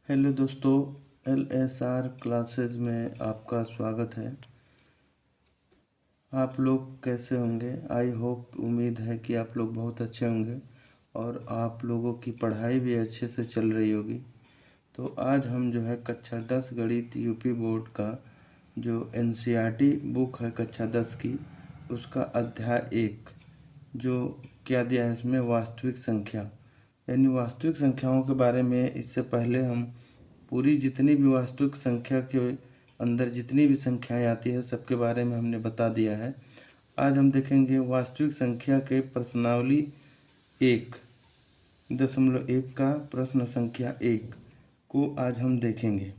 Hello दोस्तों, LSR classes में आपका स्वागत है। आप लोग कैसे होंगे? आई होप, उम्मीद है कि आप लोग बहुत अच्छे होंगे और आप लोगों की पढ़ाई भी अच्छे से चल रही होगी। तो आज हम जो है कक्षा 10 गणित यूपी बोर्ड का जो NCERT बुक है कक्षा 10 की, उसका अध्याय 1 जो क्या दिया है इसमें वास्तविक संख्या, यानी वास्तविक संख्याओं के बारे में इससे पहले हम पूरी जितनी भी वास्तविक संख्या के अंदर जितनी भी संख्याएं आती है सबके बारे में हमने बता दिया है। आज हम देखेंगे वास्तविक संख्या के प्रश्नावली 1.1 का प्रश्न संख्या 1 को आज हम देखेंगे।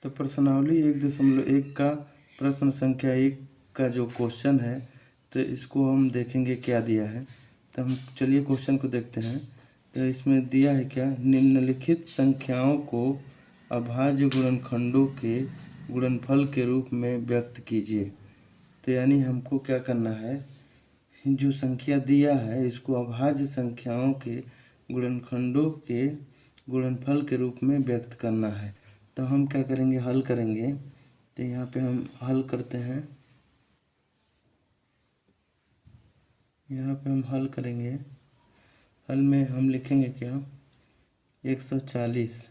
तो प्रश्नावली 1.1 का प्रश्न संख्या 1 का जो क्वेश्चन है, तो इसको हम देखेंगे क्या दिया है। तो हम चलिए क्वेश्चन को देखते हैं। तो इसमें दिया है क्या, निम्नलिखित संख्याओं को अभाज्य गुणनखंडों के गुणनफल के रूप में व्यक्त कीजिए। तो यानी हमको क्या करना है, जो संख्या दिया है इसको अभाज्य संख्याओं के गुणनखंडों के गुणनफल के रूप में व्यक्त करना है। तो हम क्या करेंगे, हल करेंगे। तो यहाँ पे हम हल करते हैं। यहाँ पे हम हल करेंगे। हल में हम लिखेंगे क्या, 140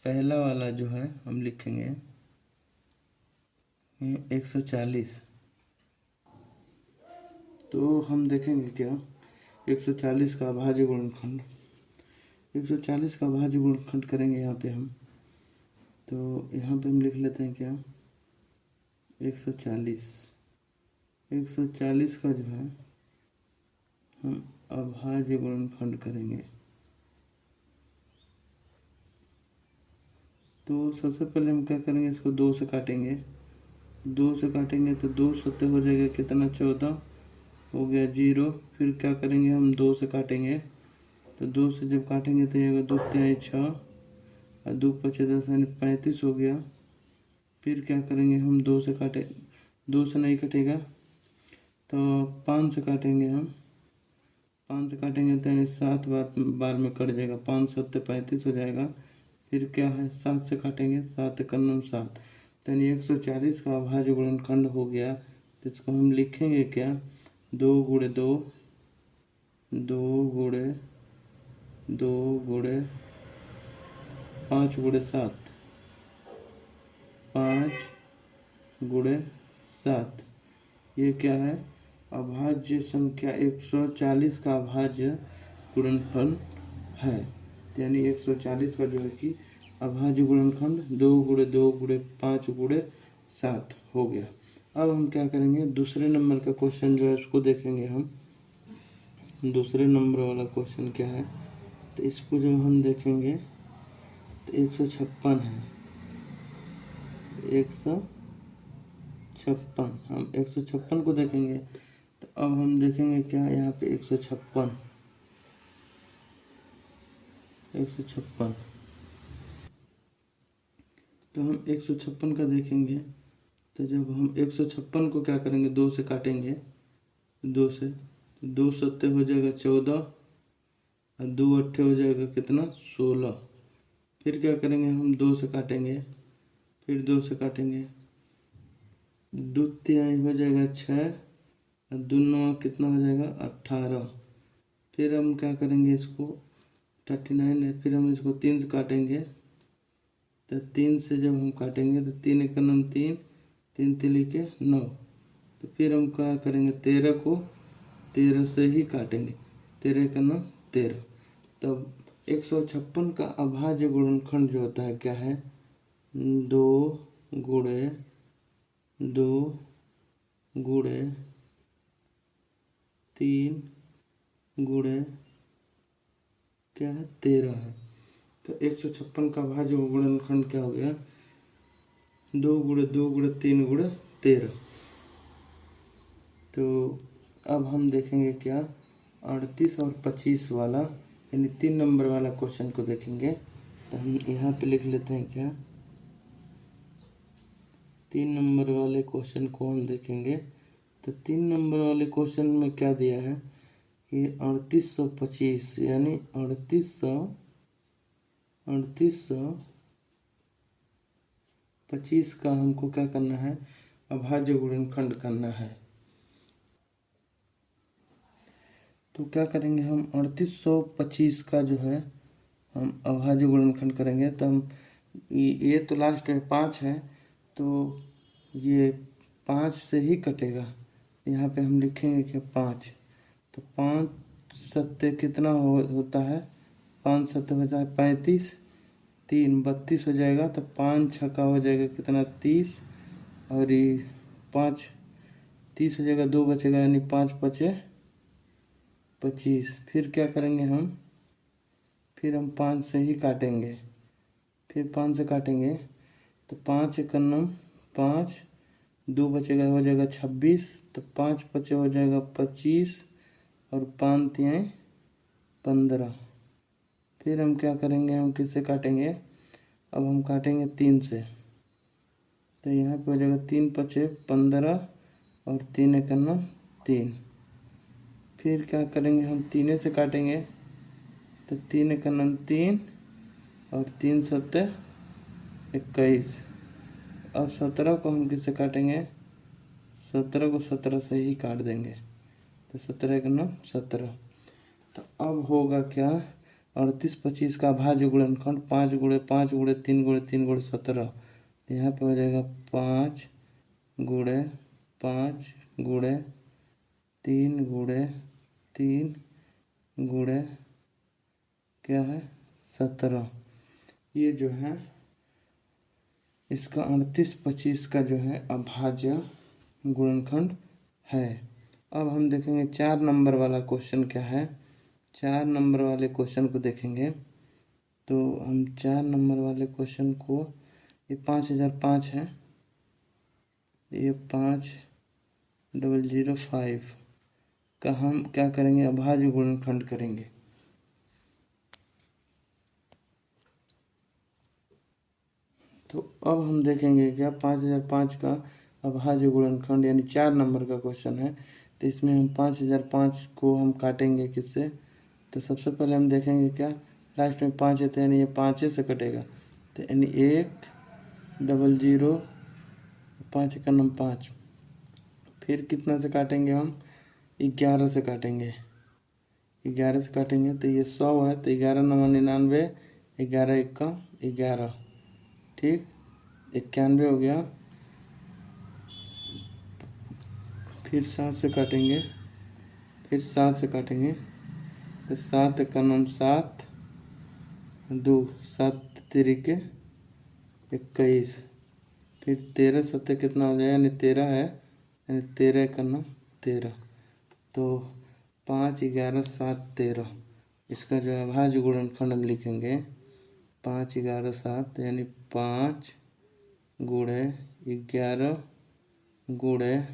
पहला वाला जो है हम लिखेंगे 140। तो हम देखेंगे क्या, 140 का अभाज्य गुणनखंड, 140 का अभाज्य गुणनखंड करेंगे यहाँ पे हम। तो यहाँ पे हम लिख लेते हैं क्या, 140 140 का जो है हम अभाज्य गुणनखंड करेंगे। तो सबसे पहले हम क्या करेंगे, इसको 2 से काटेंगे। 2 से काटेंगे तो 2 सत्ते हो जाएगा कितना, 14 हो गया 0। फिर क्या करेंगे, हम 2 से काटेंगे। तो 2 से जब काटेंगे तो ये 2 तिहाई 6 और 2 पचे 10 यानी 35 हो गया। फिर क्या करेंगे, हम 2 से काटे, 2 से नहीं कटेगा तो 5 से काटेंगे। हम 5 से काटेंगे तो यानी 7 बार में कट जाएगा, 5 सत्ते 35 हो जाएगा। फिर क्या है, 7 से काटेंगे, 7 एकम 7, यानी 140 का अभाज्य गुणनखंड हो गया। तो इसको हम लिखेंगे क्या, 2 गुणे 2, 2 गुणे 2 गुणे 5 गुणे 7, 5 गुणे 7, ये क्या है, अभाज्य संख्या 140 का अभाज्य गुणनफल है। यानी 140 का जो है कि अभाज्य गुणनखंड 2 गुणे 2 गुणे 5 गुणे 7 हो गया। अब हम क्या करेंगे, दूसरे नंबर का क्वेश्चन जो है उसको देखेंगे हम। दूसरे नंबर वाला क्वेश्चन क्या है, तो इसको जब हम देखेंगे तो 156 है, 156। हम 156 को देखेंगे। तो अब हम देखेंगे क्या, यहाँ पे 156 तो हम 156 का देखेंगे। तो जब हम 156 को क्या करेंगे, 2 से काटेंगे। 2 से, 2 सत्ते हो जाएगा 14 और 2 अट्ठे हो जाएगा कितना, 16। फिर क्या करेंगे, हम 2 से काटेंगे। फिर 2 से काटेंगे, 2 तिहाई हो जाएगा 6 और 2 नौ कितना हो जाएगा, 18। फिर हम क्या करेंगे, इसको 39 है। फिर हम इसको 3 से काटेंगे। तो 3 से जब हम काटेंगे तो 3 एकम 3, 3 तिली के 9। तो फिर हम क्या करेंगे, 13 को 13 से ही काटेंगे, 13 एकम 13। तब 156 का अभाज्य गुणनखंड जो होता है क्या है, 2 गुणे 2 गुणे 3 गुणे क्या है, 13 है। तो 156 का अभाज्य गुणनखंड क्या हो गया, 2 गुणे 2 गुणे 3 गुणे 13। तो अब हम देखेंगे क्या, 38 और 25 वाला यानी 3 नंबर वाला क्वेश्चन को देखेंगे। तो हम यहाँ पे लिख लेते हैं क्या, 3 नंबर वाले क्वेश्चन को हम देखेंगे। तो 3 नंबर वाले क्वेश्चन में क्या दिया है कि 3825 यानी 3825 3825 का हमको क्या करना है, अभाज्य गुणनखंड करना है। तो क्या करेंगे हम, 3825 का जो है हम अभाज्य गुणनखंड करेंगे। तो हम ये तो लास्ट में 5 है, तो ये 5 से ही कटेगा। यहाँ पे हम लिखेंगे कि 5, तो 5 सत्ते कितना होता है, 5 सत्ते होता है 35, 3 32 हो जाएगा। तो 5 छक्का हो जाएगा कितना, 30, और ये 5 30 हो जाएगा, 2 बचेगा, यानी 5 बचे 25। फिर क्या करेंगे हम, फिर हम 5 से ही काटेंगे, फिर 5 से काटेंगे। तो 5 एकन्नम 5, 2 बचेगा, हो जाएगा 26। तो 5 बचे हो जाएगा 25, और 5 तियाँ 15। फिर हम क्या करेंगे, हम किससे काटेंगे, अब हम काटेंगे 3 से। तो यहाँ पे हो जाएगा 3 पचे 15, और 3 एकन्नम 3। फिर क्या करेंगे, हम 3 से काटेंगे। तो 3 एकन्नम 3, और 3 सत्ते 21। अब 17 को हम किससे काटेंगे, 17 को 17 से ही काट देंगे। तो 17 एकन्नम 17। तो अब होगा क्या, 3825 का अभाज्य गुणनखंड 5 गुणे 5 गुणे 3 गुणे 3 गुणे 17। यहाँ पे हो जाएगा 5 गुणे 5 गुणे 3 गुणे 3 गुणे क्या है 17। ये जो है इसका 3825 का जो है अभाज्य गुणनखंड है। अब हम देखेंगे 4 नंबर वाला क्वेश्चन क्या है। 4 नंबर वाले क्वेश्चन को देखेंगे। तो हम 4 नंबर वाले क्वेश्चन को, ये 5005 है, ये 5005 का हम क्या करेंगे, अभाज्य गुणनखंड करेंगे। तो अब हम देखेंगे क्या, 5005 का अभाज्य गुणनखंड, यानी 4 नंबर का क्वेश्चन है। तो इसमें हम 5005 को हम काटेंगे किससे। तो सबसे पहले हम देखेंगे क्या, लास्ट में 5 है, तो यानी ये 5 से कटेगा। तो यानी 1 00 5 एकन्नम 5। फिर कितना से काटेंगे हम, 11 से काटेंगे। 11 से काटेंगे तो ये 100 है, तो 11 9 99, 11 1 11, ठीक, 91 हो गया। फिर 7 से काटेंगे, फिर 7 से काटेंगे। तो 7 एकन्नम 7, 2 7 तिरिके 21। फिर 13 सत्ते कितना हो जाएगा, यानी 13 है, यानी 13 एकन्नम 13। तो 5 11 7 13, इसका जो है अभाज्य गुणनखंड हम लिखेंगे 5 11 7, यानी 5 गुणे 11 गुणे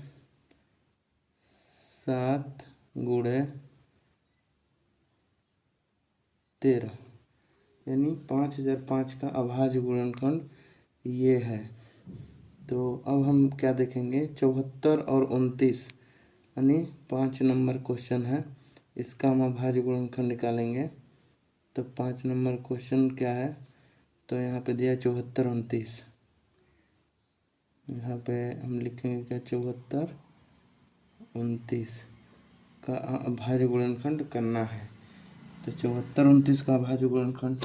7 गुणे 13, यानी 5005 का अभाज्य गुणनखंड ये है। तो अब हम क्या देखेंगे, 74 और 29, यानी 5 नंबर क्वेश्चन है, इसका हम अभाज्य गुणनखंड निकालेंगे। तो 5 नंबर क्वेश्चन क्या है, तो यहाँ पे दिया 74 29, यहाँ पे हम लिखेंगे क्या, 74 29 का अभाज्य गुणनखंड करना है। तो 74 29 का अभाज्य गुणनखंड,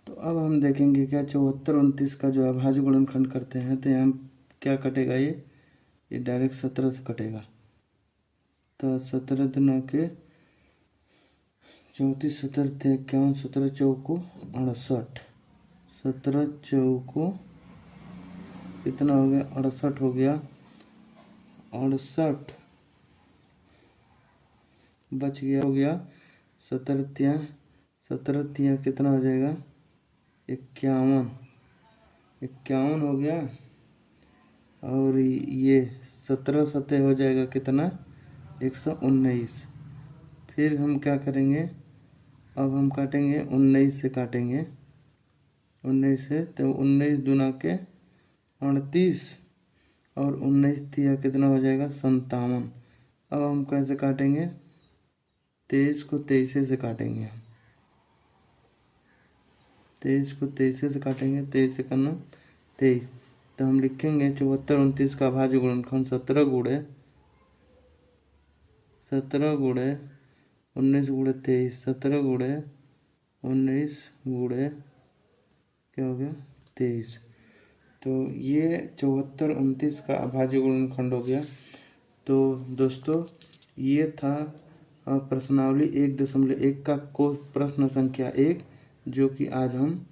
तो अब हम देखेंगे क्या, 74 29 का जो अभाज्य गुणनखंड करते हैं तो यहाँ क्या कटेगा, ये डायरेक्ट 17 से कटेगा। तो 17 दिनों के 34 17 51, 17 चौको 68, 17 चौको कितना हो गया, 68 हो गया। 68 बच गया, हो गया 17 तियाँ कितना हो जाएगा, 51, 51 हो गया। और ये 17 सत्ते हो जाएगा कितना, 119। फिर हम क्या करेंगे, अब हम काटेंगे 19 से काटेंगे, 19 से। तो 19 दूना के 38, और 19 तिया कितना हो जाएगा, 57। अब हम कैसे काटेंगे, 23 को 23 से काटेंगे। 23 को 23 से काटेंगे, 23 से करना 23, तो हम लिखेंगे 74 29 का अभाज्य गुणनखंड 17 गुणे 19 गुणे 23, 17 गुणे 19 गुणे क्या हो गया 23। तो ये 74 29 का अभाज्य गुणनखंड हो गया। तो दोस्तों ये था प्रश्नावली 1.1 का प्रश्न संख्या 1, जो कि आज हम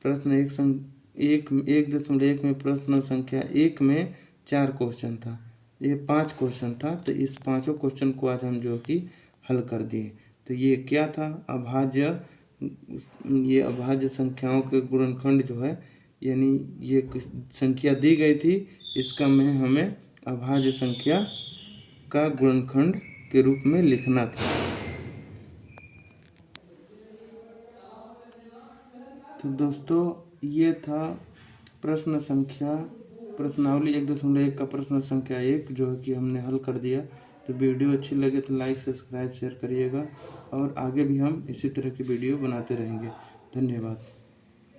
प्रश्न 1.1 में प्रश्न संख्या 1 में 4 क्वेश्चन था, ये 5 क्वेश्चन था। तो इस 5 क्वेश्चन को आज हम जो कि हल कर दिए। तो ये क्या था, ये अभाज्य संख्याओं के गुणनखंड जो है, यानी ये संख्या दी गई थी, इसका में हमें अभाज्य संख्या का गुणनखंड के रूप में लिखना था। तो दोस्तों ये था प्रश्नावली 1.1 का प्रश्न संख्या 1, जो कि हमने हल कर दिया। तो वीडियो अच्छी लगे तो लाइक सब्सक्राइब शेयर करिएगा, और आगे भी हम इसी तरह की वीडियो बनाते रहेंगे। धन्यवाद।